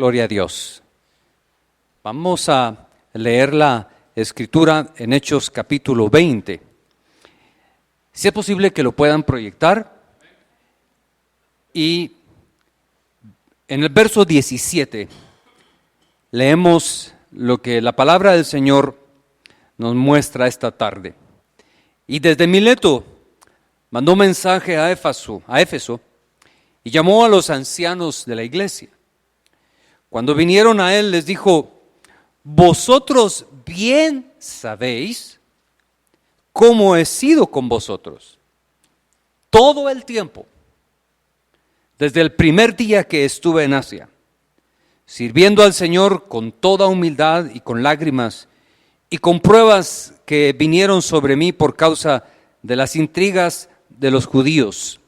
Gloria a Dios. Vamos a leer la escritura en Hechos capítulo 20. Si es posible que lo puedan proyectar. Y en el verso 17 leemos lo que la palabra del Señor nos muestra esta tarde. Y desde Mileto mandó mensaje a Éfeso y llamó a los ancianos de la iglesia. Cuando vinieron a él les dijo: vosotros bien sabéis cómo he sido con vosotros todo el tiempo, desde el primer día que estuve en Asia, sirviendo al Señor con toda humildad y con lágrimas y con pruebas que vinieron sobre mí por causa de las intrigas de los judíos.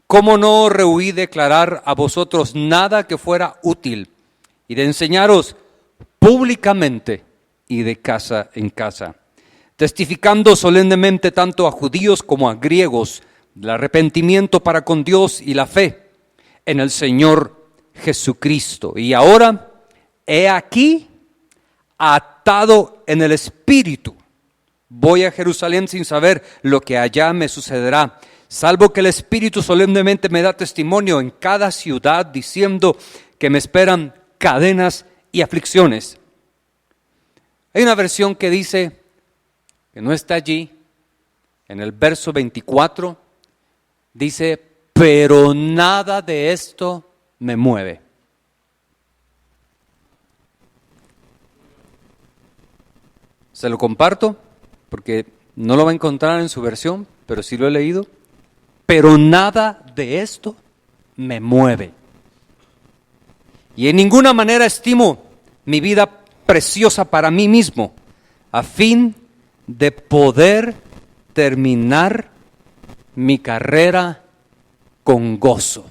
¿Cómo no rehuí declarar a vosotros nada que fuera útil y de enseñaros públicamente y de casa en casa, testificando solemnemente tanto a judíos como a griegos del arrepentimiento para con Dios y la fe en el Señor Jesucristo? Y ahora, he aquí, atado en el Espíritu, voy a Jerusalén sin saber lo que allá me sucederá, salvo que el Espíritu solemnemente me da testimonio en cada ciudad, diciendo que me esperan cadenas y aflicciones. Hay una versión que dice, que no está allí, en el verso 24, dice: pero nada de esto me mueve. Se lo comparto porque no lo va a encontrar en su versión, pero sí lo he leído. Pero nada de esto me mueve. Y en ninguna manera estimo mi vida preciosa para mí mismo, a fin de poder terminar mi carrera con gozo.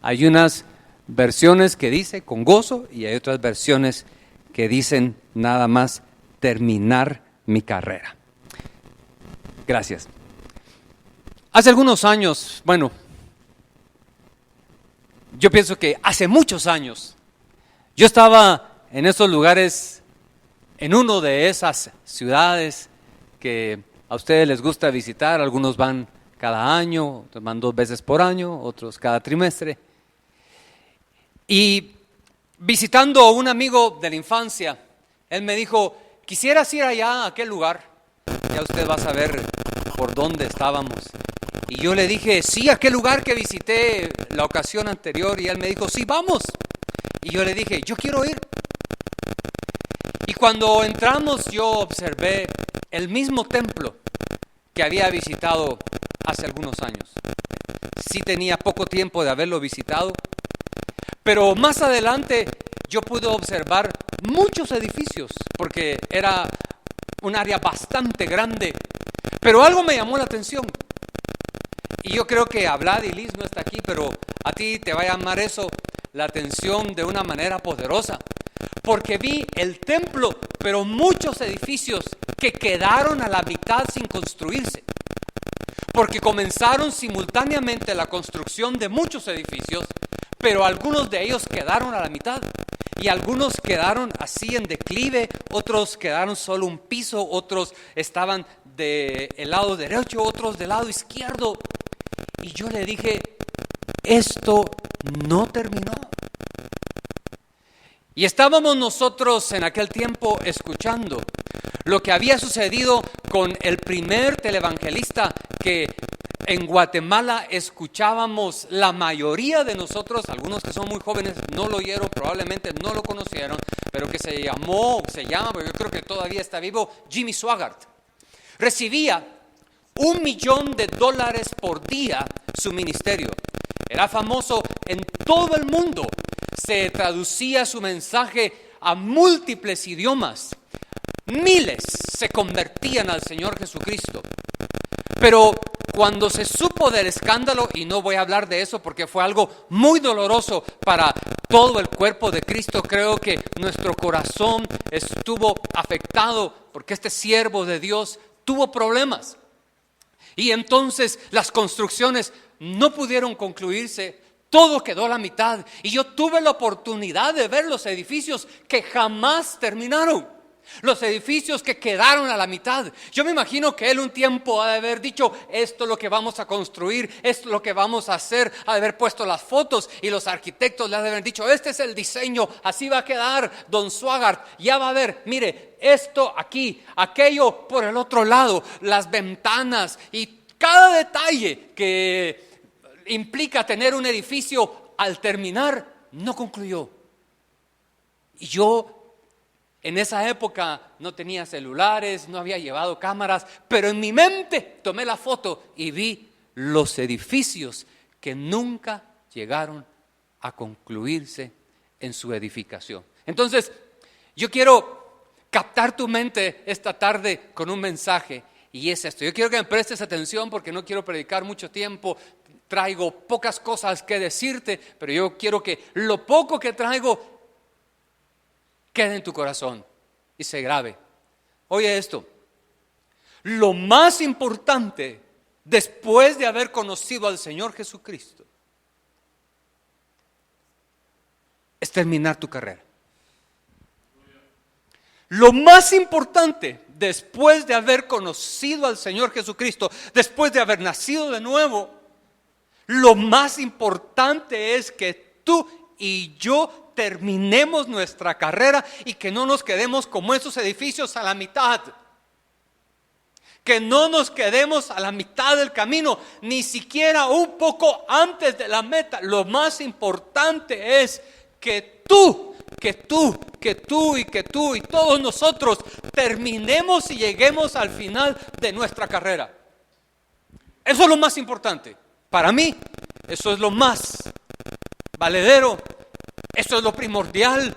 Hay unas versiones que dice con gozo y hay otras versiones que dicen nada más terminar mi carrera. Gracias. Hace algunos años, yo pienso que hace muchos años, yo estaba en esos lugares, en uno de esas ciudades que a ustedes les gusta visitar. Algunos van cada año, otros van 2 veces por año, otros cada trimestre. Y visitando a un amigo de la infancia, él me dijo: ¿quisieras ir allá a aquel lugar? Ya usted va a saber por dónde estábamos. Y yo le dije: sí, aquel lugar que visité la ocasión anterior. Y él me dijo: sí, vamos. Y yo le dije: yo quiero ir. Y cuando entramos, yo observé el mismo templo que había visitado hace algunos años. Sí tenía poco tiempo de haberlo visitado, pero más adelante yo pude observar muchos edificios, porque era un área bastante grande. Pero algo me llamó la atención. Y yo creo que a Vlad y Liz no está aquí, pero a ti te va a llamar eso la atención de una manera poderosa. Porque vi el templo, pero muchos edificios que quedaron a la mitad sin construirse. Porque comenzaron simultáneamente la construcción de muchos edificios, pero algunos de ellos quedaron a la mitad. Y algunos quedaron así en declive, otros quedaron solo un piso, otros estaban del lado derecho, otros del lado izquierdo. Y yo le dije: esto no terminó. Y estábamos nosotros en aquel tiempo escuchando lo que había sucedido con el primer televangelista que en Guatemala escuchábamos. La mayoría de nosotros, algunos que son muy jóvenes, no lo oyeron, probablemente no lo conocieron, pero que se llama, porque yo creo que todavía está vivo, Jimmy Swaggart. Recibía $1 millón por día su ministerio. Era famoso en todo el mundo. Se traducía su mensaje a múltiples idiomas. Miles se convertían al Señor Jesucristo. Pero cuando se supo del escándalo, y no voy a hablar de eso porque fue algo muy doloroso para todo el cuerpo de Cristo, creo que nuestro corazón estuvo afectado porque este siervo de Dios tuvo problemas. Y entonces las construcciones no pudieron concluirse. Todo quedó a la mitad y yo tuve la oportunidad de ver los edificios que jamás terminaron. Los edificios que quedaron a la mitad. Yo me imagino que él un tiempo ha de haber dicho: esto es lo que vamos a construir, esto es lo que vamos a hacer. Ha de haber puesto las fotos y los arquitectos le han de haber dicho: este es el diseño, así va a quedar Don Swagart. Ya va a ver, mire, esto aquí, aquello por el otro lado, las ventanas y cada detalle que implica tener un edificio al terminar no concluyó. Y yo en esa época no tenía celulares, no había llevado cámaras, pero en mi mente tomé la foto y vi los edificios que nunca llegaron a concluirse en su edificación. Entonces, yo quiero captar tu mente esta tarde con un mensaje, y es esto. Yo quiero que me prestes atención porque no quiero predicar mucho tiempo. Traigo pocas cosas que decirte, pero yo quiero que lo poco que traigo quede en tu corazón y se grabe. Oye esto: lo más importante después de haber conocido al Señor Jesucristo es terminar tu carrera. Lo más importante después de haber conocido al Señor Jesucristo, después de haber nacido de nuevo, lo más importante es que tú y yo terminemos nuestra carrera y que no nos quedemos como esos edificios a la mitad. Que no nos quedemos a la mitad del camino, ni siquiera un poco antes de la meta. Lo más importante es que tú y todos nosotros terminemos y lleguemos al final de nuestra carrera. Eso es lo más importante. Para mí, eso es lo más valedero. Eso es lo primordial.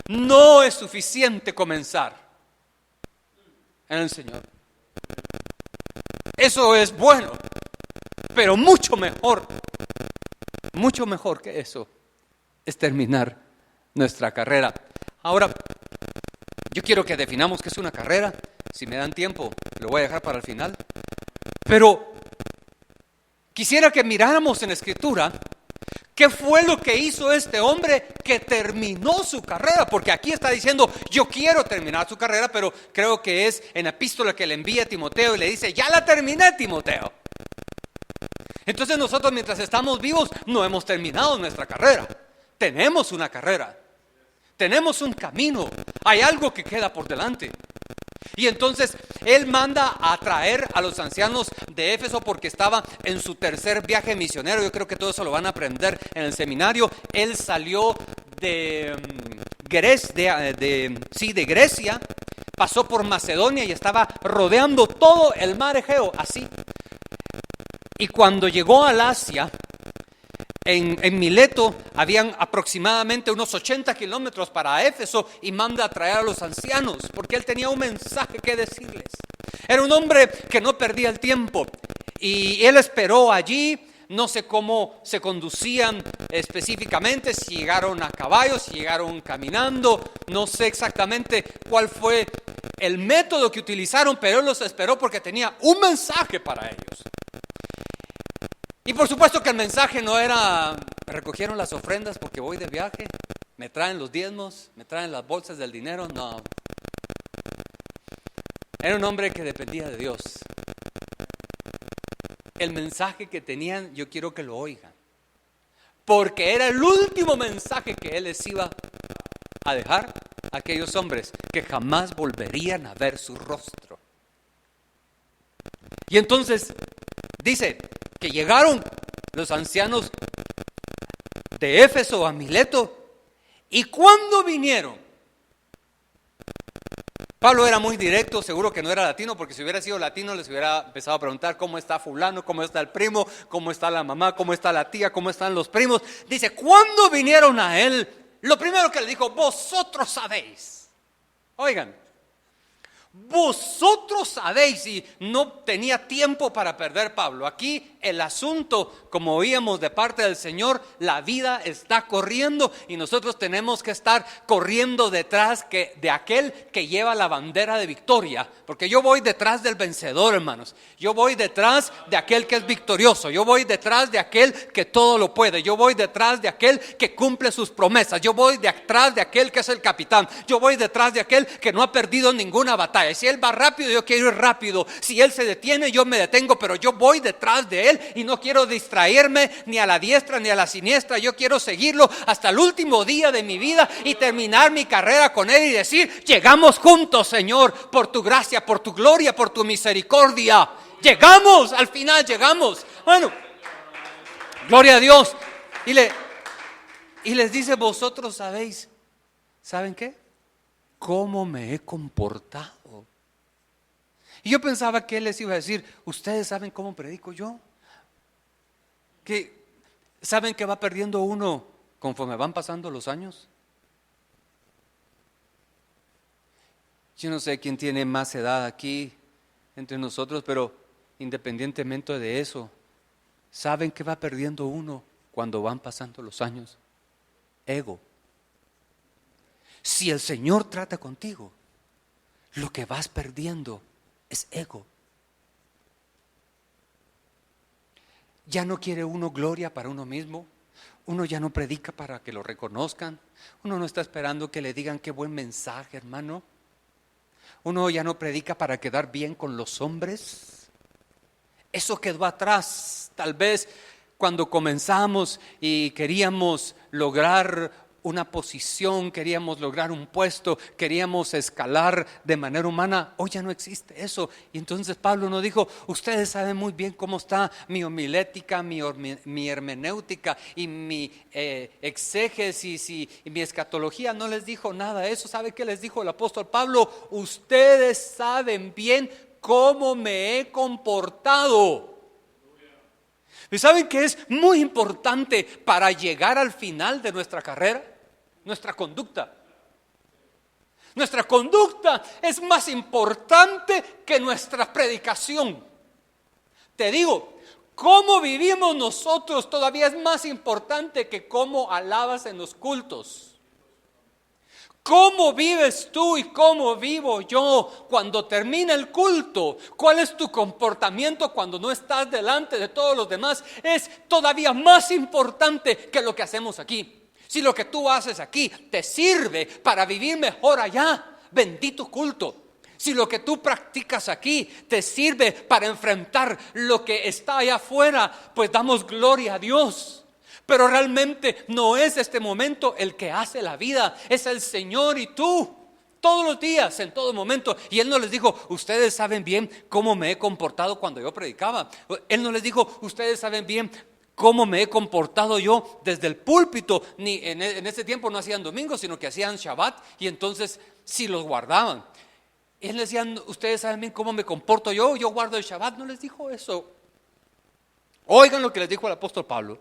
No es suficiente comenzar en el Señor. Eso es bueno, pero mucho mejor que eso es terminar nuestra carrera. Ahora, yo quiero que definamos qué es una carrera. Si me dan tiempo, lo voy a dejar para el final. Pero quisiera que miráramos en la Escritura qué fue lo que hizo este hombre que terminó su carrera. Porque aquí está diciendo: yo quiero terminar su carrera, pero creo que es en la epístola que le envía a Timoteo y le dice: ya la terminé, Timoteo. Entonces nosotros, mientras estamos vivos, no hemos terminado nuestra carrera. Tenemos una carrera, tenemos un camino, hay algo que queda por delante. Y entonces él manda a traer a los ancianos de Éfeso porque estaba en su tercer viaje misionero. Yo creo que todo eso lo van a aprender en el seminario. Él salió de Grecia, pasó por Macedonia y estaba rodeando todo el mar Egeo, así. Y cuando llegó al Asia, en Mileto habían aproximadamente unos 80 kilómetros para Éfeso, y manda a traer a los ancianos porque él tenía un mensaje que decirles. Era un hombre que no perdía el tiempo y él esperó allí. No sé cómo se conducían específicamente, si llegaron a caballo, si llegaron caminando, no sé exactamente cuál fue el método que utilizaron, pero él los esperó porque tenía un mensaje para ellos. Y por supuesto que el mensaje no era: me recogieron las ofrendas porque voy de viaje, me traen los diezmos, me traen las bolsas del dinero. No. Era un hombre que dependía de Dios. El mensaje que tenían, yo quiero que lo oigan, porque era el último mensaje que él les iba a dejar a aquellos hombres que jamás volverían a ver su rostro. Y entonces dice que llegaron los ancianos de Éfeso a Mileto, y cuando vinieron, Pablo era muy directo, seguro que no era latino, porque si hubiera sido latino les hubiera empezado a preguntar: ¿cómo está fulano? ¿Cómo está el primo? ¿Cómo está la mamá? ¿Cómo está la tía? ¿Cómo están los primos? Dice: cuando vinieron a él, lo primero que le dijo: vosotros sabéis. Oigan, Vosotros sabéis, y no tenía tiempo para perder Pablo. Aquí el asunto, como oíamos de parte del Señor, la vida está corriendo y nosotros tenemos que estar corriendo detrás de aquel que lleva la bandera de victoria. Porque yo voy detrás del vencedor, hermanos. Yo voy detrás de aquel que es victorioso. Yo voy detrás de aquel que todo lo puede. Yo voy detrás de aquel que cumple sus promesas. Yo voy detrás de aquel que es el capitán. Yo voy detrás de aquel que no ha perdido ninguna batalla. Si él va rápido, yo quiero ir rápido. Si él se detiene, yo me detengo. Pero yo voy detrás de él y no quiero distraerme ni a la diestra ni a la siniestra. Yo quiero seguirlo hasta el último día de mi vida y terminar mi carrera con él y decir: llegamos juntos, Señor, por tu gracia, por tu gloria, por tu misericordia. Llegamos, al final llegamos. Bueno, gloria a Dios. Y les dice: vosotros sabéis, ¿saben qué? ¿Cómo me he comportado? Y yo pensaba que él les iba a decir: ustedes saben cómo predico yo, que saben que va perdiendo uno conforme van pasando los años. Yo no sé quién tiene más edad aquí entre nosotros, pero independientemente de eso, saben que va perdiendo uno cuando van pasando los años. Ego. Si el Señor trata contigo, lo que vas perdiendo es ego. Ya no quiere uno gloria para uno mismo. Uno ya no predica para que lo reconozcan. Uno no está esperando que le digan: qué buen mensaje, hermano. Uno ya no predica para quedar bien con los hombres. Eso quedó atrás. Tal vez cuando comenzamos y queríamos lograr una posición, queríamos lograr un puesto, queríamos escalar de manera humana. Hoy ya no existe eso. Y entonces Pablo nos dijo: ustedes saben muy bien cómo está mi homilética, mi hermenéutica y mi exégesis y mi escatología. No les dijo nada de eso. ¿Sabe qué les dijo el apóstol Pablo? Ustedes saben bien cómo me he comportado. ¿Y saben que es muy importante para llegar al final de nuestra carrera? Nuestra conducta. Nuestra conducta es más importante que nuestra predicación. Te digo, cómo vivimos nosotros todavía es más importante que cómo alabas en los cultos. ¿Cómo vives tú y cómo vivo yo cuando termina el culto? ¿Cuál es tu comportamiento cuando no estás delante de todos los demás? Es todavía más importante que lo que hacemos aquí. Si lo que tú haces aquí te sirve para vivir mejor allá, bendito culto. Si lo que tú practicas aquí te sirve para enfrentar lo que está allá afuera, pues damos gloria a Dios. Pero realmente no es este momento el que hace la vida, es el Señor y tú, todos los días, en todo momento. Y Él no les dijo: ustedes saben bien cómo me he comportado cuando yo predicaba. Él no les dijo: ustedes saben bien cómo me he comportado yo desde el púlpito. Ni en ese tiempo no hacían domingos, sino que hacían Shabbat, y entonces sí los guardaban. Él les decía: ustedes saben bien cómo me comporto yo guardo el Shabbat. No les dijo eso. Oigan lo que les dijo el apóstol Pablo: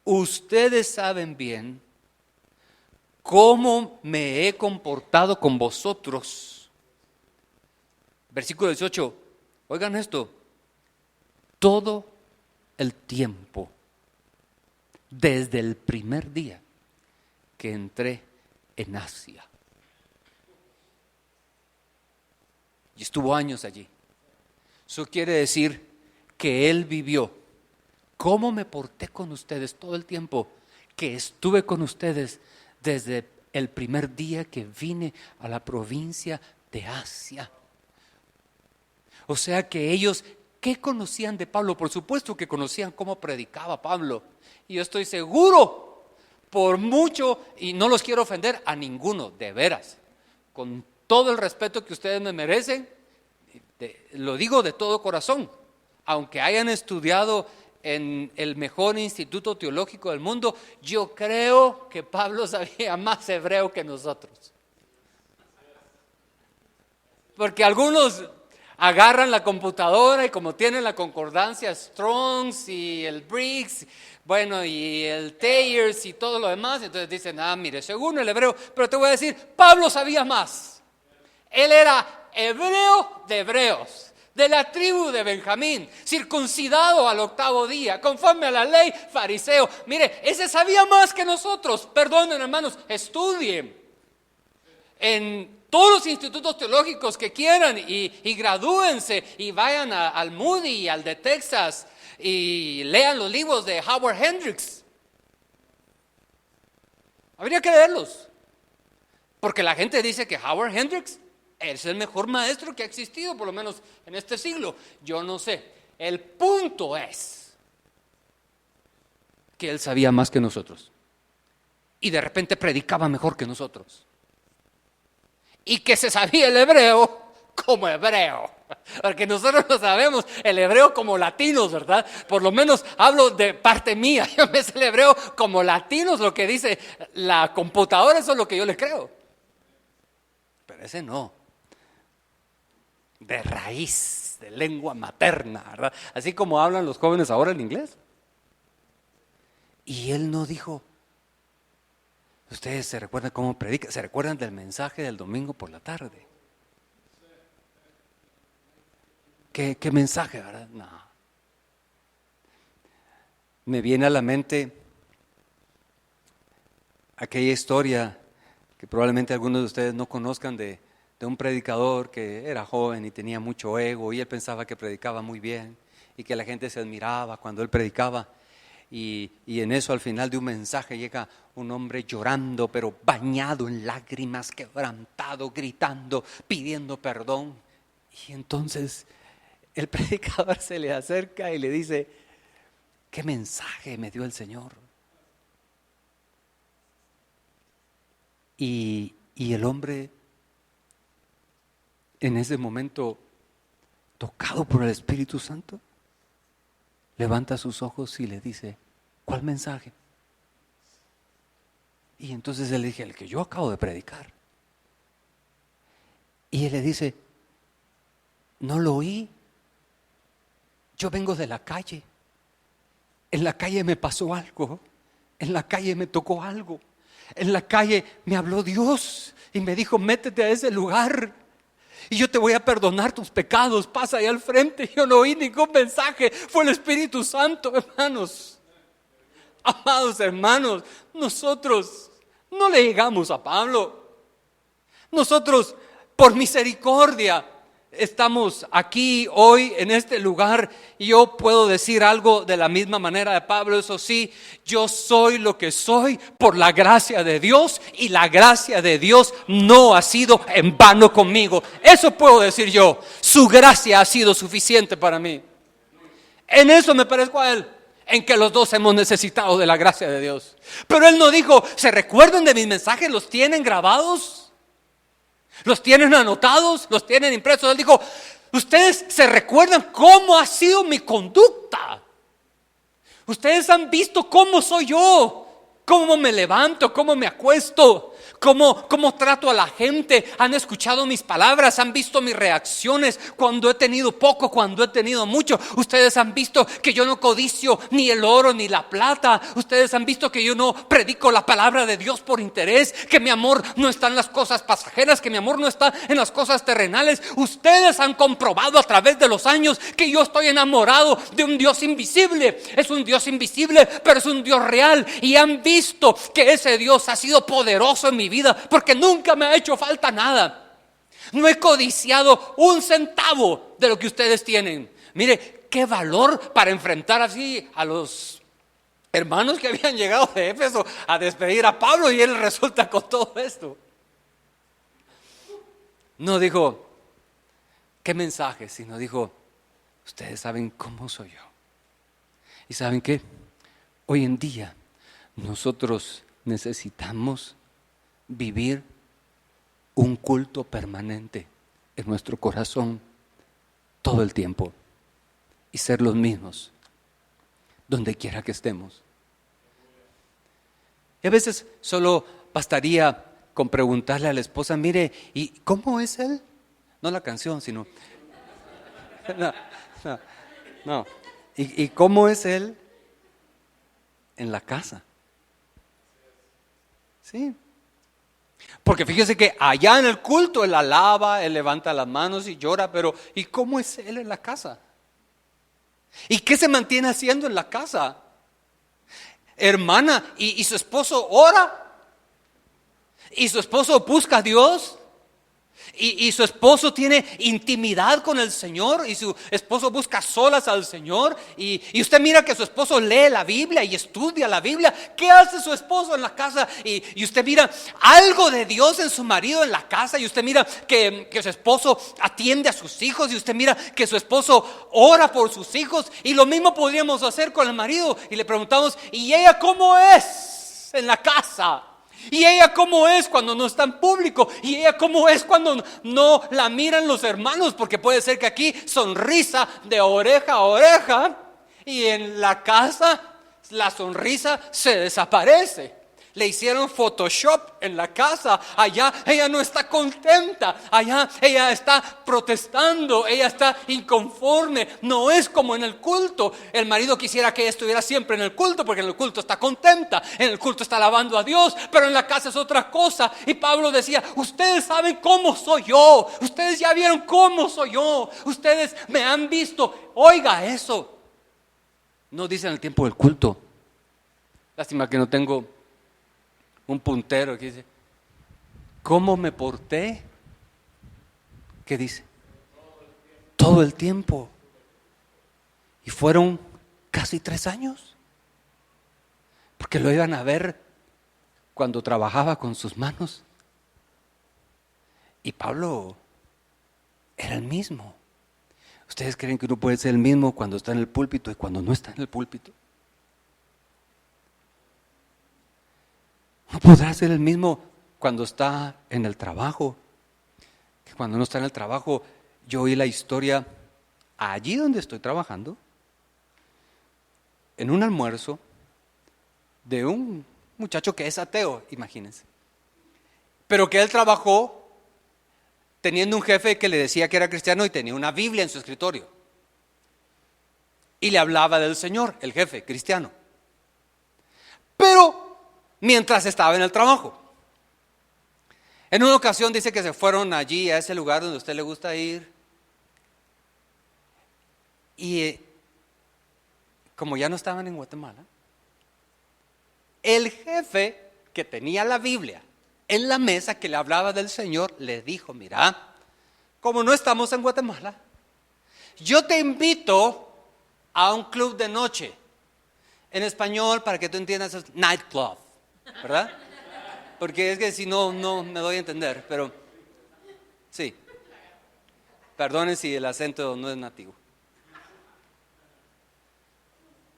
ustedes saben bien cómo me he comportado con vosotros. Versículo 18, oigan esto: todo el tiempo, desde el primer día que entré en Asia. Y estuvo años allí. Eso quiere decir que él vivió cómo me porté con ustedes todo el tiempo que estuve con ustedes, desde el primer día que vine a la provincia de Asia. O sea que ellos, ¿qué conocían de Pablo? Por supuesto que conocían cómo predicaba Pablo. Y yo estoy seguro, por mucho, y no los quiero ofender a ninguno, de veras, con todo el respeto que ustedes me merecen, lo digo de todo corazón, aunque hayan estudiado en el mejor instituto teológico del mundo, yo creo que Pablo sabía más hebreo que nosotros. Porque algunos agarran la computadora y como tienen la concordancia Strong's y el Briggs, bueno, y el Thayers y todo lo demás, entonces dicen: mire, según el hebreo. Pero te voy a decir, Pablo sabía más. Él era hebreo de hebreos, de la tribu de Benjamín, circuncidado al 8º día, conforme a la ley, fariseo. Mire, ese sabía más que nosotros. Perdonen, hermanos, estudien en todos los institutos teológicos que quieran y gradúense y vayan al Moody y al de Texas y lean los libros de Howard Hendricks. Habría que leerlos, porque la gente dice que Howard Hendricks es el mejor maestro que ha existido, por lo menos en este siglo. Yo no sé. El punto es que él sabía más que nosotros y de repente predicaba mejor que nosotros, y que se sabía el hebreo como hebreo, porque nosotros no sabemos el hebreo como latinos, ¿verdad? Por lo menos hablo de parte mía. Yo me sé el hebreo como latinos, lo que dice la computadora, eso es lo que yo le creo. Pero ese no, de raíz, de lengua materna, ¿verdad? Así como hablan los jóvenes ahora en inglés. Y él no dijo, ustedes se recuerdan cómo predica, se recuerdan del mensaje del domingo por la tarde. ¿Qué mensaje, verdad? No. Me viene a la mente aquella historia que probablemente algunos de ustedes no conozcan de un predicador que era joven y tenía mucho ego, y él pensaba que predicaba muy bien y que la gente se admiraba cuando él predicaba. Y en eso, al final de un mensaje, llega un hombre llorando, pero bañado en lágrimas, quebrantado, gritando, pidiendo perdón. Y entonces el predicador se le acerca y le dice, ¿qué mensaje me dio el Señor? Y el hombre, en ese momento, tocado por el Espíritu Santo, levanta sus ojos y le dice, ¿cuál mensaje? Y entonces él le dije, el que yo acabo de predicar. Y él le dice, no lo oí. Yo vengo de la calle. En la calle me pasó algo. En la calle me tocó algo. En la calle me habló Dios y me dijo, métete a ese lugar y yo te voy a perdonar tus pecados. Pasa ahí al frente. Yo no oí ningún mensaje. Fue el Espíritu Santo, hermanos. Amados hermanos, nosotros no le llegamos a Pablo. Nosotros, por misericordia, estamos aquí hoy en este lugar, y yo puedo decir algo de la misma manera de Pablo. Eso sí, yo soy lo que soy por la gracia de Dios, y la gracia de Dios no ha sido en vano conmigo. Eso puedo decir yo. Su gracia ha sido suficiente para mí. En eso me parezco a él, en que los dos hemos necesitado de la gracia de Dios. Pero él no dijo, ¿se recuerdan de mis mensajes? ¿Los tienen grabados? ¿Los tienen anotados? ¿Los tienen impresos? Él dijo, ¿ustedes se recuerdan cómo ha sido mi conducta? ¿Ustedes han visto cómo soy yo? ¿Cómo me levanto? ¿Cómo me acuesto? ¿Cómo trato a la gente? Han escuchado mis palabras, han visto mis reacciones cuando he tenido poco, cuando he tenido mucho. Ustedes han visto que yo no codicio ni el oro ni la plata. Ustedes han visto que yo no predico la palabra de Dios por interés, que mi amor no está en las cosas pasajeras, que mi amor no está en las cosas terrenales. Ustedes han comprobado a través de los años que yo estoy enamorado de un Dios invisible. Es un Dios invisible, pero es un Dios real, y han visto que ese Dios ha sido poderoso en mi vida, porque nunca me ha hecho falta nada. No he codiciado un centavo de lo que ustedes tienen. Mire, qué valor para enfrentar así a los hermanos que habían llegado de Éfeso a despedir a Pablo, y él resulta con todo esto. No dijo, ¿qué mensaje? Sino dijo, ustedes saben cómo soy yo. ¿Y saben qué? Hoy en día nosotros necesitamos vivir un culto permanente en nuestro corazón todo el tiempo y ser los mismos donde quiera que estemos. Y a veces solo bastaría con preguntarle a la esposa, mire, ¿y cómo es él? No la canción, sino no. ¿Y cómo es él en la casa? Sí. Porque fíjese que allá en el culto él alaba, él levanta las manos y llora, pero ¿y cómo es él en la casa? ¿Y qué se mantiene haciendo en la casa? Hermana, ¿y su esposo ora? ¿Y su esposo busca a Dios? ¿Y su esposo tiene intimidad con el Señor? ¿Y su esposo busca solas al Señor? ¿Y usted mira que su esposo lee la Biblia y estudia la Biblia? ¿Qué hace su esposo en la casa? Y usted mira algo de Dios en su marido en la casa. Y usted mira que su esposo atiende a sus hijos. Y usted mira que su esposo ora por sus hijos. Y lo mismo podríamos hacer con el marido. Y le preguntamos, ¿y ella cómo es en la casa? ¿Y ella cómo es cuando no está en público? ¿Y ella cómo es cuando no la miran los hermanos? Porque puede ser que aquí sonrisa de oreja a oreja y en la casa la sonrisa se desaparece. Le hicieron Photoshop en la casa. Allá ella no está contenta. Allá ella está protestando. Ella está inconforme. No es como en el culto. El marido quisiera que ella estuviera siempre en el culto, porque en el culto está contenta. En el culto está alabando a Dios. Pero en la casa es otra cosa. Y Pablo decía, ustedes saben cómo soy yo. Ustedes ya vieron cómo soy yo. Ustedes me han visto. Oiga eso. No dice en el tiempo del culto. Lástima que no tengo un puntero que dice, ¿cómo me porté? ¿Qué dice? Todo el tiempo. Y fueron casi 3 años. Porque lo iban a ver cuando trabajaba con sus manos. Y Pablo era el mismo. ¿Ustedes creen que uno puede ser el mismo cuando está en el púlpito y cuando no está en el púlpito? No podrá ser el mismo cuando está en el trabajo, que cuando no está en el trabajo. Yo oí la historia allí donde estoy trabajando, en un almuerzo de un muchacho que es ateo, imagínense, pero que él trabajó teniendo un jefe que le decía que era cristiano y tenía una Biblia en su escritorio y le hablaba del Señor, el jefe cristiano, pero mientras estaba en el trabajo. En una ocasión dice que se fueron allí a ese lugar donde a usted le gusta ir. Y como ya no estaban en Guatemala, el jefe que tenía la Biblia en la mesa que le hablaba del Señor, le dijo, mira, como no estamos en Guatemala, yo te invito a un club de noche. En español, para que tú entiendas, es nightclub, ¿verdad? Porque es que si no me doy a entender, pero sí. Perdonen si el acento no es nativo.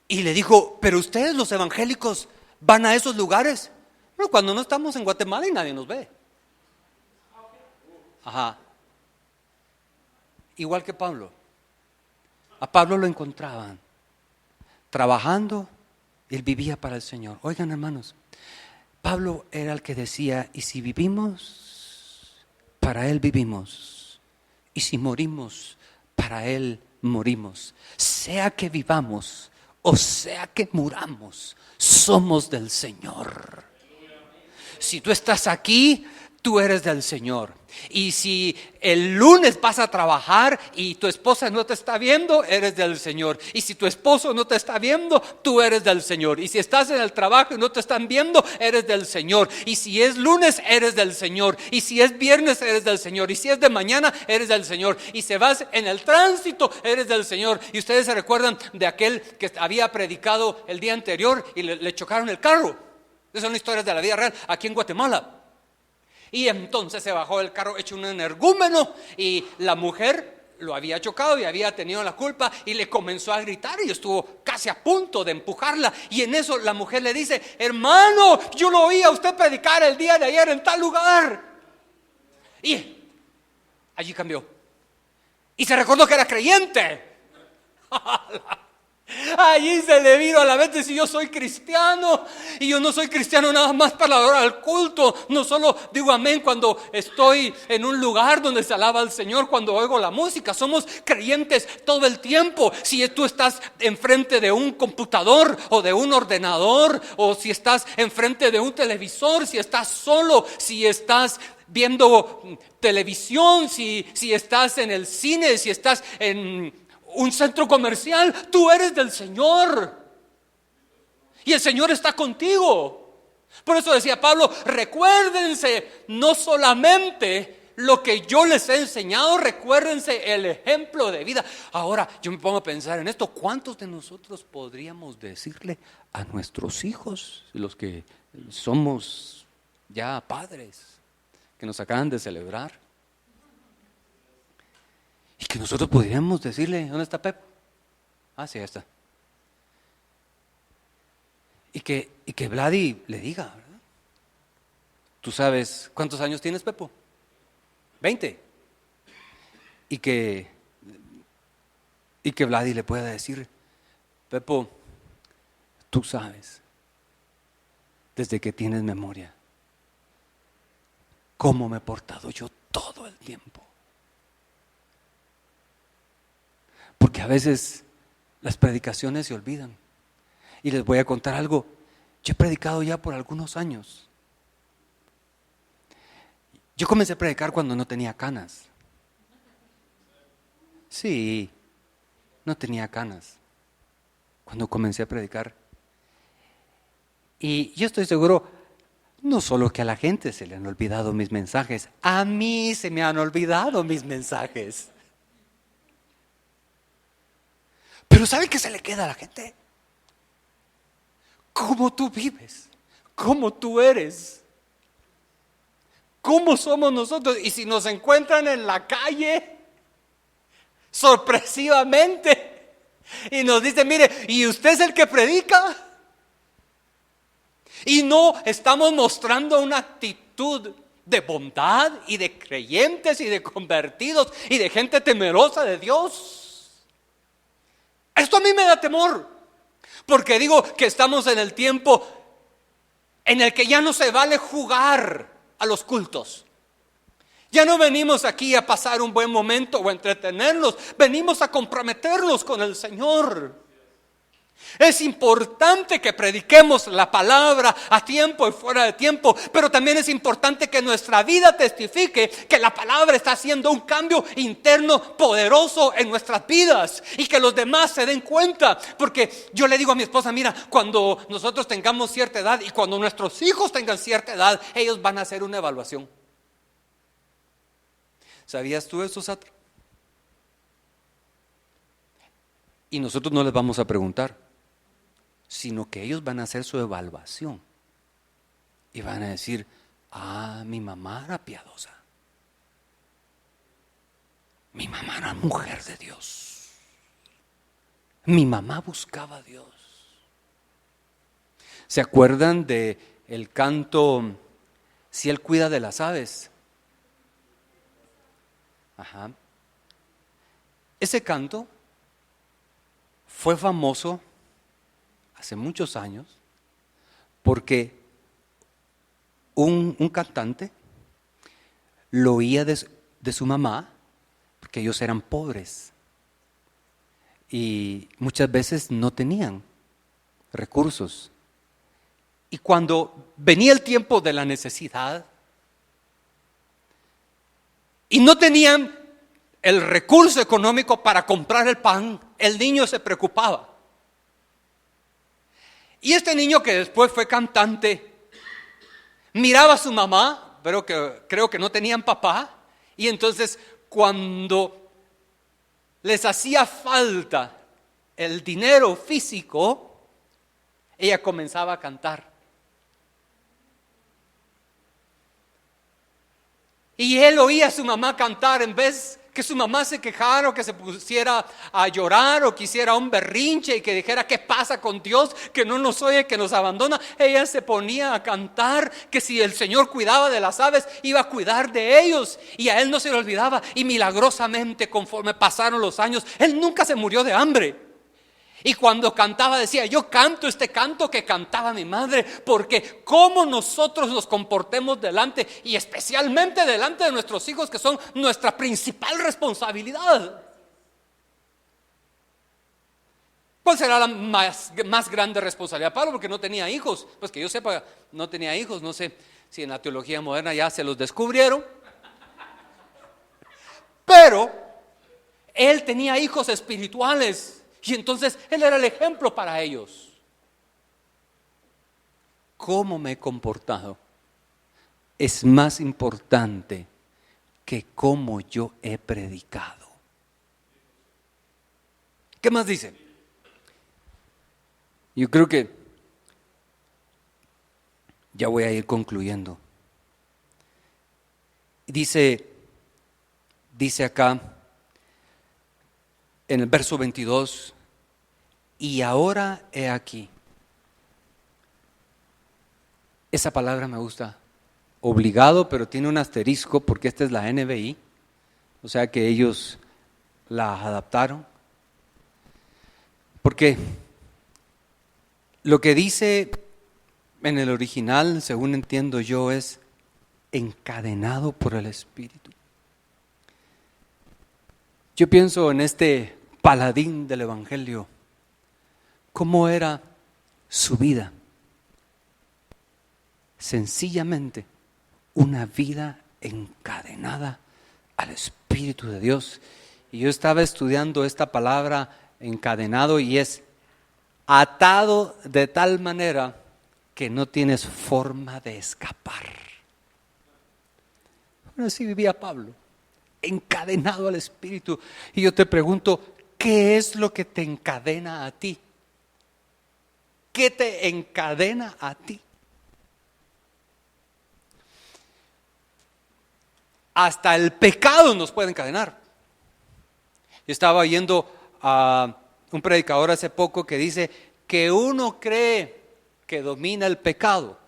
Y le dijo, pero ustedes los evangélicos van a esos lugares. Pero cuando no estamos en Guatemala y nadie nos ve. Ajá. Igual que Pablo. A Pablo lo encontraban trabajando, él vivía para el Señor. Oigan, hermanos, Pablo era el que decía, y si vivimos, para Él vivimos, y si morimos, para Él morimos. Sea que vivamos o sea que muramos, somos del Señor. Si tú estás aquí, tú eres del Señor. Y si el lunes vas a trabajar y tu esposa no te está viendo, eres del Señor. Y si tu esposo no te está viendo, tú eres del Señor. Y si estás en el trabajo y no te están viendo, eres del Señor. Y si es lunes, eres del Señor. Y si es viernes, eres del Señor. Y si es de mañana, eres del Señor. Y si vas en el tránsito, eres del Señor. Y ustedes se recuerdan de aquel que había predicado el día anterior y le chocaron el carro. Esas son historias de la vida real aquí en Guatemala. Y entonces se bajó del carro hecho un energúmeno y la mujer lo había chocado y había tenido la culpa y le comenzó a gritar y estuvo casi a punto de empujarla. Y en eso la mujer le dice, hermano, yo lo oí a usted predicar el día de ayer en tal lugar. Y allí cambió. Y se recordó que era creyente. Allí se le vino a la mente si yo soy cristiano. Y yo no soy cristiano nada más para la hora del culto. No solo digo amén cuando estoy en un lugar donde se alaba al Señor, cuando oigo la música. Somos creyentes todo el tiempo. Si tú estás enfrente de un computador o de un ordenador, o si estás enfrente de un televisor, si estás solo, si estás viendo televisión, si estás en el cine, si estás en un centro comercial, tú eres del Señor y el Señor está contigo. Por eso decía Pablo, recuérdense no solamente lo que yo les he enseñado, recuérdense el ejemplo de vida. Ahora yo me pongo a pensar en esto, ¿cuántos de nosotros podríamos decirle a nuestros hijos, los que somos ya padres, que nos acaban de celebrar? Y que nosotros podríamos decirle, ¿dónde está Pepo? Ah, sí, ya está. Y que Vladi le diga, ¿verdad? Tú sabes, ¿cuántos años tienes, Pepo? 20. Y que Vladi le pueda decir, Pepo, tú sabes, desde que tienes memoria, cómo me he portado yo todo el tiempo. Porque a veces las predicaciones se olvidan. Y les voy a contar algo. Yo he predicado ya por algunos años. Yo comencé a predicar cuando no tenía canas. Sí, no tenía canas cuando comencé a predicar. Y yo estoy seguro, no solo que a la gente se le han olvidado mis mensajes, a mí se me han olvidado mis mensajes. Pero ¿saben qué se le queda a la gente? Cómo tú vives, cómo tú eres, cómo somos nosotros. Y si nos encuentran en la calle, sorpresivamente, y nos dicen, mire, ¿y usted es el que predica? Y no estamos mostrando una actitud de bondad y de creyentes y de convertidos y de gente temerosa de Dios. Esto a mí me da temor, porque digo que estamos en el tiempo en el que ya no se vale jugar a los cultos. Ya no venimos aquí a pasar un buen momento o a entretenernos, venimos a comprometernos con el Señor. Es importante que prediquemos la palabra a tiempo y fuera de tiempo, pero también es importante que nuestra vida testifique que la palabra está haciendo un cambio interno poderoso en nuestras vidas y que los demás se den cuenta. Porque yo le digo a mi esposa, mira, cuando nosotros tengamos cierta edad y cuando nuestros hijos tengan cierta edad, ellos van a hacer una evaluación. ¿Sabías tú eso, Satra? Y nosotros no les vamos a preguntar, sino que ellos van a hacer su evaluación y van a decir, mi mamá era piadosa, mi mamá era mujer de Dios, mi mamá buscaba a Dios. ¿Se acuerdan de el canto Si Él cuida de las aves? Ajá. Ese canto fue famoso hace muchos años porque un cantante lo oía de su mamá, porque ellos eran pobres y muchas veces no tenían recursos. Y cuando venía el tiempo de la necesidad y no tenían el recurso económico para comprar el pan, el niño se preocupaba. Y este niño, que después fue cantante, miraba a su mamá, pero creo que no tenían papá, y entonces cuando les hacía falta el dinero físico, ella comenzaba a cantar. Y él oía a su mamá cantar, en vez que su mamá se quejara o que se pusiera a llorar o que hiciera un berrinche y que dijera qué pasa con Dios, que no nos oye, que nos abandona. Ella se ponía a cantar que si el Señor cuidaba de las aves, iba a cuidar de ellos, y a él no se le olvidaba. Y milagrosamente, conforme pasaron los años, él nunca se murió de hambre. Y cuando cantaba decía, yo canto este canto que cantaba mi madre, porque cómo nosotros nos comportemos delante, y especialmente delante de nuestros hijos, que son nuestra principal responsabilidad. ¿Cuál será la más grande responsabilidad? Pablo, porque no tenía hijos. Pues que yo sepa, no tenía hijos. No sé si en la teología moderna ya se los descubrieron. Pero él tenía hijos espirituales. Y entonces él era el ejemplo para ellos. ¿Cómo me he comportado? Es más importante que cómo yo he predicado. ¿Qué más dice? Yo creo que ya voy a ir concluyendo. Dice acá en el verso 22, y ahora he aquí. Esa palabra me gusta, obligado, pero tiene un asterisco porque esta es la NBI, o sea que ellos la adaptaron. Porque lo que dice en el original, según entiendo yo, es encadenado por el Espíritu. Yo pienso en este paladín del Evangelio, cómo era su vida. Sencillamente una vida encadenada al Espíritu de Dios. Y yo estaba estudiando esta palabra encadenado y es atado de tal manera que no tienes forma de escapar. Así vivía Pablo, encadenado al Espíritu. Y yo te pregunto, ¿qué es lo que te encadena a ti? ¿Qué te encadena a ti? Hasta el pecado nos puede encadenar. Yo estaba oyendo a un predicador hace poco que dice que uno cree que domina el pecado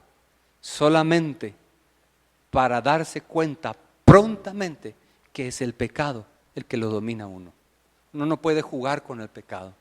solamente para darse cuenta prontamente que es el pecado el que lo domina a uno. Uno no puede jugar con el pecado.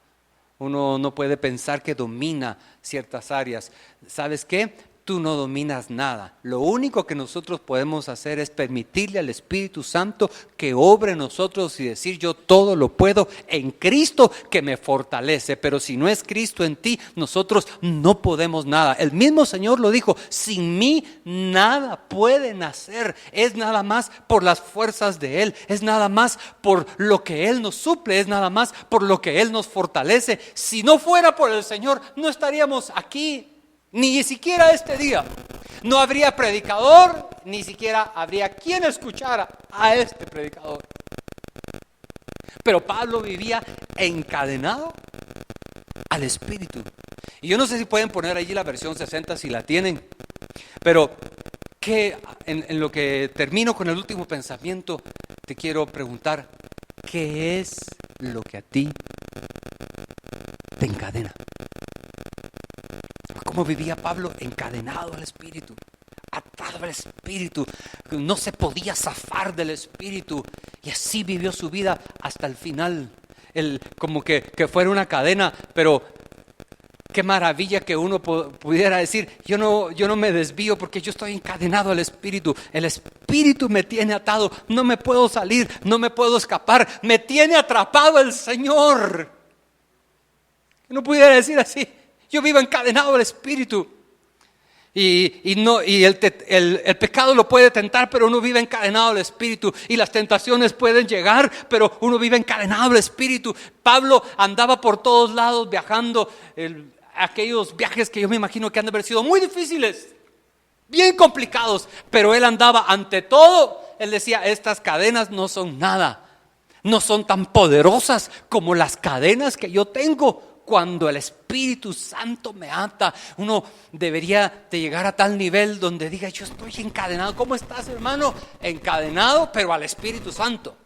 Uno no puede pensar que domina ciertas áreas. ¿Sabes qué? Tú no dominas nada. Lo único que nosotros podemos hacer es permitirle al Espíritu Santo que obre en nosotros y decir, yo todo lo puedo en Cristo que me fortalece. Pero si no es Cristo en ti, nosotros no podemos nada. El mismo Señor lo dijo, sin mí nada pueden hacer. Es nada más por las fuerzas de Él. Es nada más por lo que Él nos suple. Es nada más por lo que Él nos fortalece. Si no fuera por el Señor, no estaríamos aquí. Ni siquiera este día. No habría predicador, ni siquiera habría quien escuchara a este predicador. Pero Pablo vivía encadenado al Espíritu. Y yo no sé si pueden poner allí la versión 60 si la tienen. Pero que en lo que termino con el último pensamiento, te quiero preguntar, ¿qué es lo que a ti te encadena? ¿Cómo vivía Pablo? Encadenado al Espíritu, atado al Espíritu, no se podía zafar del Espíritu, y así vivió su vida hasta el final. Como que fuera una cadena, pero qué maravilla que uno pudiera decir, yo no me desvío porque yo estoy encadenado al Espíritu. El Espíritu me tiene atado, no me puedo salir, no me puedo escapar, me tiene atrapado el Señor. Uno pudiera decir así, yo vivo encadenado al Espíritu. Y el pecado lo puede tentar, pero uno vive encadenado al Espíritu. Y las tentaciones pueden llegar, pero uno vive encadenado al Espíritu. Pablo andaba por todos lados viajando, aquellos viajes que yo me imagino que han de haber sido muy difíciles, bien complicados, pero él andaba ante todo. Él decía, estas cadenas no son nada, no son tan poderosas como las cadenas que yo tengo. Cuando el Espíritu Santo me ata, uno debería de llegar a tal nivel donde diga, yo estoy encadenado. ¿Cómo estás, hermano? Encadenado, pero al Espíritu Santo.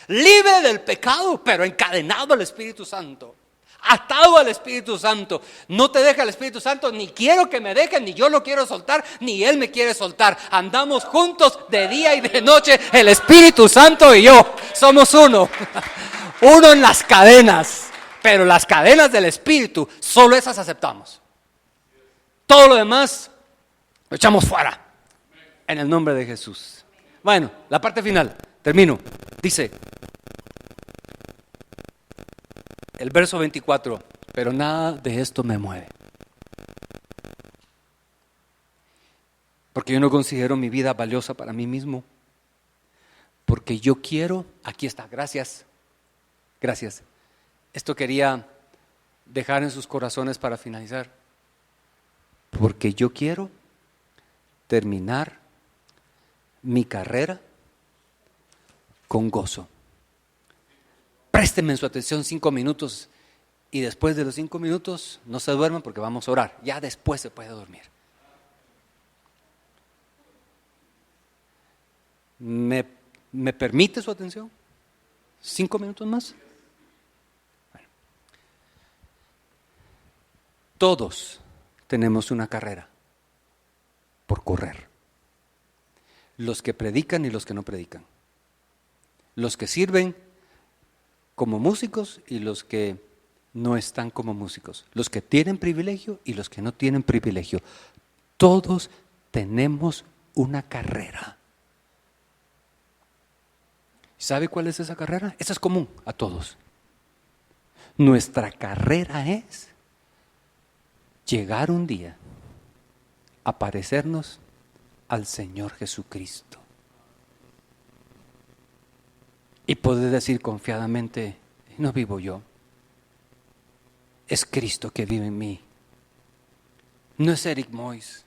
Libre del pecado, pero encadenado al Espíritu Santo. Atado al Espíritu Santo. No te deja el Espíritu Santo, ni quiero que me dejen, ni yo lo quiero soltar, ni Él me quiere soltar. Andamos juntos de día y de noche, el Espíritu Santo y yo. Somos uno. Uno en las cadenas. Pero las cadenas del Espíritu, solo esas aceptamos. Todo lo demás lo echamos fuera. En el nombre de Jesús. Bueno, la parte final, termino. Dice el verso 24, pero nada de esto me mueve. Porque yo no considero mi vida valiosa para mí mismo. Porque yo quiero, aquí está, gracias. Esto quería dejar en sus corazones para finalizar. Porque yo quiero terminar mi carrera con gozo. Préstenme su atención 5 minutos y después de los 5 minutos no se duerman porque vamos a orar. Ya después se puede dormir. ¿Me permite su atención? 5 minutos más. Bueno. Todos tenemos una carrera por correr. Los que predican y los que no predican. Los que sirven como músicos y los que no están como músicos. Los que tienen privilegio y los que no tienen privilegio. Todos tenemos una carrera. ¿Sabe cuál es esa carrera? Esa es común a todos. Nuestra carrera es llegar un día a parecernos al Señor Jesucristo y poder decir confiadamente: no vivo yo, es Cristo que vive en mí. No es Eric Mois,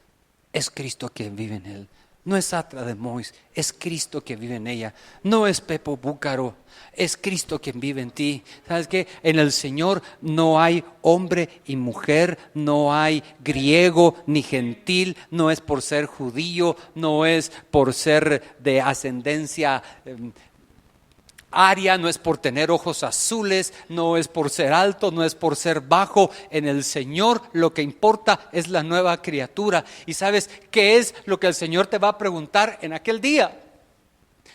es Cristo que vive en él. No es Atra de Mois, es Cristo que vive en ella. No es Pepo Búcaro, es Cristo quien vive en ti. ¿Sabes qué? En el Señor no hay hombre y mujer, no hay griego ni gentil, no es por ser judío, no es por ser de ascendencia aria, no es por tener ojos azules, no es por ser alto, no es por ser bajo. En el Señor lo que importa es la nueva criatura. ¿Y sabes qué es lo que el Señor te va a preguntar en aquel día?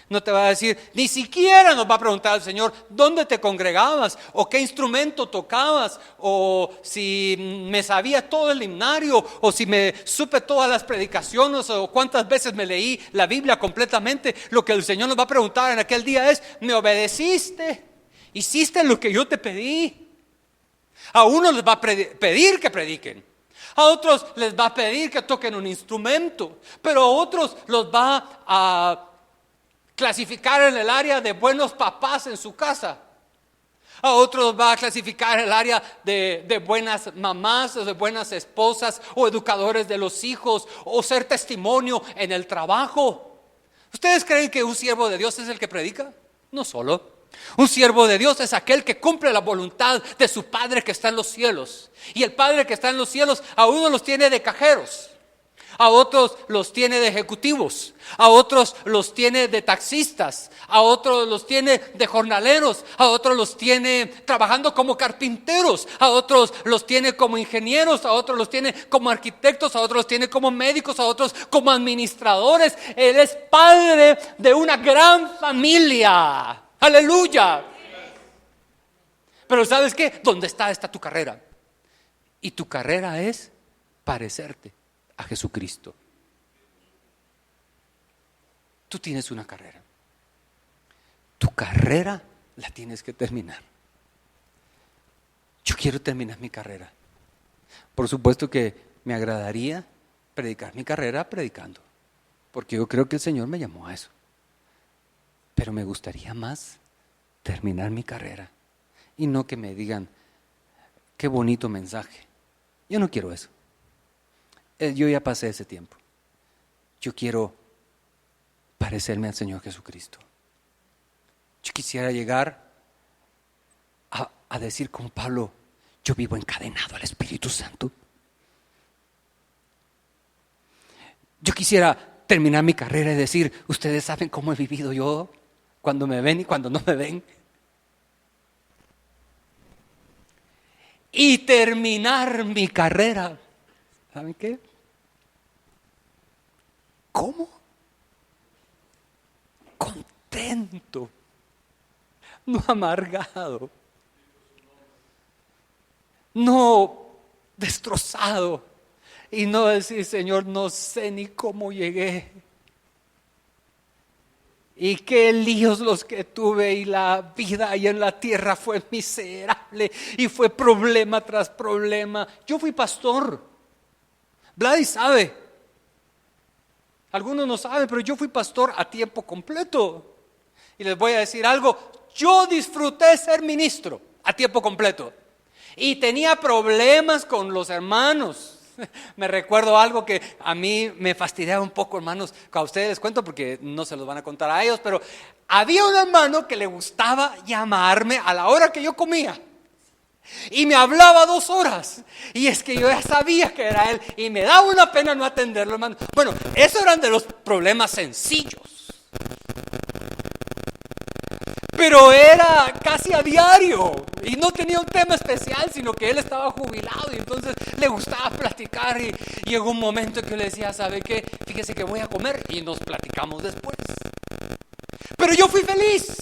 No te va a decir, ni siquiera nos va a preguntar el Señor dónde te congregabas, o qué instrumento tocabas, o si me sabía todo el himnario, o si me supe todas las predicaciones, o cuántas veces me leí la Biblia completamente. Lo que el Señor nos va a preguntar en aquel día es: ¿me obedeciste? ¿Hiciste lo que yo te pedí? A unos les va a pedir que prediquen, a otros les va a pedir que toquen un instrumento, pero a otros los va a clasificar en el área de buenos papás en su casa. A otros va a clasificar en el área de buenas mamás, o de buenas esposas, o educadores de los hijos, o ser testimonio en el trabajo. ¿Ustedes creen que un siervo de Dios es el que predica? No solo. Un siervo de Dios es aquel que cumple la voluntad de su Padre que está en los cielos. Y el Padre que está en los cielos a unos los tiene de cajeros, a otros los tiene de ejecutivos, a otros los tiene de taxistas, a otros los tiene de jornaleros, a otros los tiene trabajando como carpinteros, a otros los tiene como ingenieros, a otros los tiene como arquitectos, a otros los tiene como médicos, a otros como administradores. Él es padre de una gran familia. Aleluya. Pero ¿sabes qué? ¿Dónde está tu carrera? Y tu carrera es parecerte a Jesucristo. Tú tienes una carrera. Tu carrera la tienes que terminar. Yo quiero terminar mi carrera. Por supuesto que me agradaría predicar mi carrera predicando, porque yo creo que el Señor me llamó a eso. Pero me gustaría más terminar mi carrera y no que me digan: qué bonito mensaje. Yo no quiero eso. Yo ya pasé ese tiempo. Yo quiero parecerme al Señor Jesucristo. Yo quisiera llegar a decir como Pablo: yo vivo encadenado al Espíritu Santo. Yo quisiera terminar mi carrera y decir: ustedes saben cómo he vivido yo, cuando me ven y cuando no me ven. Y terminar mi carrera, ¿saben qué? ¿Cómo? Contento, no amargado. no destrozado y no decir, Señor, no sé ni cómo llegué. Y qué líos los que tuve, y la vida ahí en la tierra fue miserable y fue problema tras problema. Yo fui pastor. Vladi sabe. Algunos no saben, pero yo fui pastor a tiempo completo. Y les voy a decir algo, yo disfruté ser ministro a tiempo completo. Y tenía problemas con los hermanos. Me recuerdo algo que a mí me fastidiaba un poco, hermanos, que a ustedes les cuento porque no se los van a contar a ellos, pero había un hermano que le gustaba llamarme a la hora que yo comía y me hablaba 2 horas, y es que yo ya sabía que era él y me daba una pena no atenderlo, hermano. Bueno, esos eran de los problemas sencillos, pero era casi a diario y no tenía un tema especial, sino que él estaba jubilado y entonces le gustaba platicar, y llegó un momento en que le decía, ¿sabe qué? Fíjese que voy a comer y nos platicamos después. Pero yo fui feliz.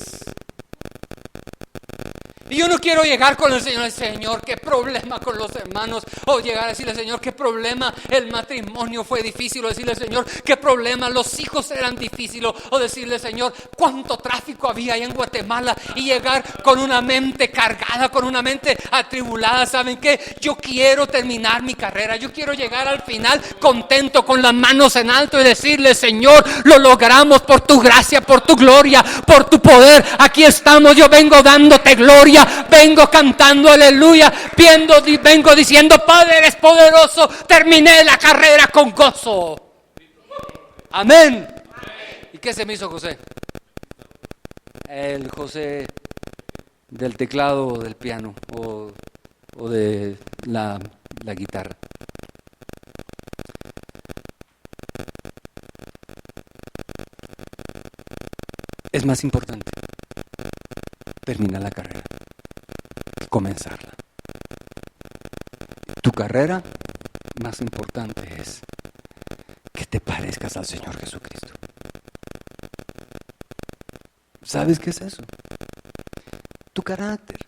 Y yo no quiero llegar con el Señor, qué problema con los hermanos, o llegar a decirle, Señor, qué problema, el matrimonio fue difícil, o decirle, Señor, qué problema, los hijos eran difíciles, o decirle, Señor, cuánto tráfico había ahí en Guatemala, y llegar con una mente cargada, con una mente atribulada. ¿Saben qué? Yo quiero terminar mi carrera, yo quiero llegar al final contento, con las manos en alto y decirle, Señor, lo logramos por tu gracia, por tu gloria, por tu poder. Aquí estamos, yo vengo dándote gloria, vengo cantando aleluya, vengo diciendo, Padre, eres poderoso, terminé la carrera con gozo. Amén. ¿Y qué se me hizo José? El José del teclado o del piano o de la guitarra. Es más importante terminar la carrera que comenzarla. Tu carrera más importante es que te parezcas al Señor Jesucristo. ¿Sabes qué es eso? Tu carácter.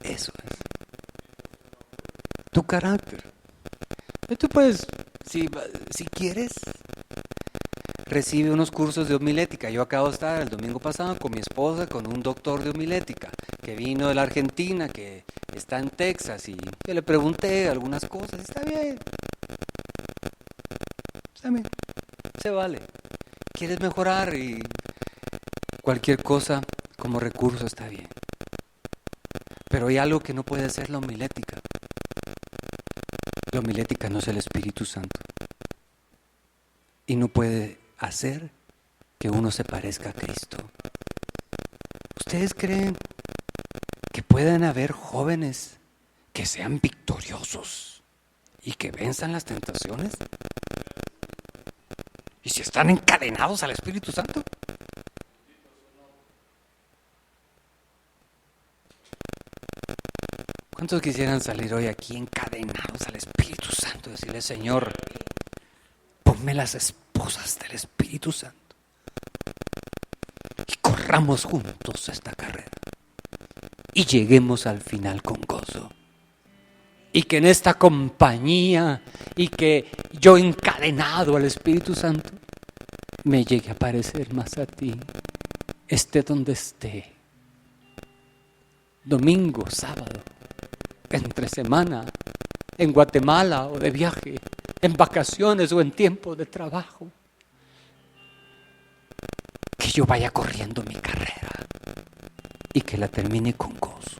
Eso es. Tu carácter. Y tú puedes, si quieres, recibe unos cursos de homilética. Yo acabo de estar el domingo pasado con mi esposa, con un doctor de homilética que vino de la Argentina, que está en Texas, y yo le pregunté algunas cosas. Está bien, se vale. ¿Quieres mejorar? Y cualquier cosa como recurso está bien. Pero hay algo que no puede hacer la homilética. La homilética no es el Espíritu Santo. Y no puede hacer que uno se parezca a Cristo. ¿Ustedes creen que pueden haber jóvenes que sean victoriosos y que venzan las tentaciones? ¿Y si están encadenados al Espíritu Santo? ¿Cuántos quisieran salir hoy aquí encadenados al Espíritu Santo y decirle, Señor, ponme las esposas del Espíritu Santo y corramos juntos esta carrera y lleguemos al final con gozo? Y que en esta compañía y que yo encadenado al Espíritu Santo me llegue a parecer más a ti, esté donde esté, domingo, sábado, entre semana, en Guatemala o de viaje, en vacaciones o en tiempo de trabajo. Que yo vaya corriendo mi carrera y que la termine con gozo.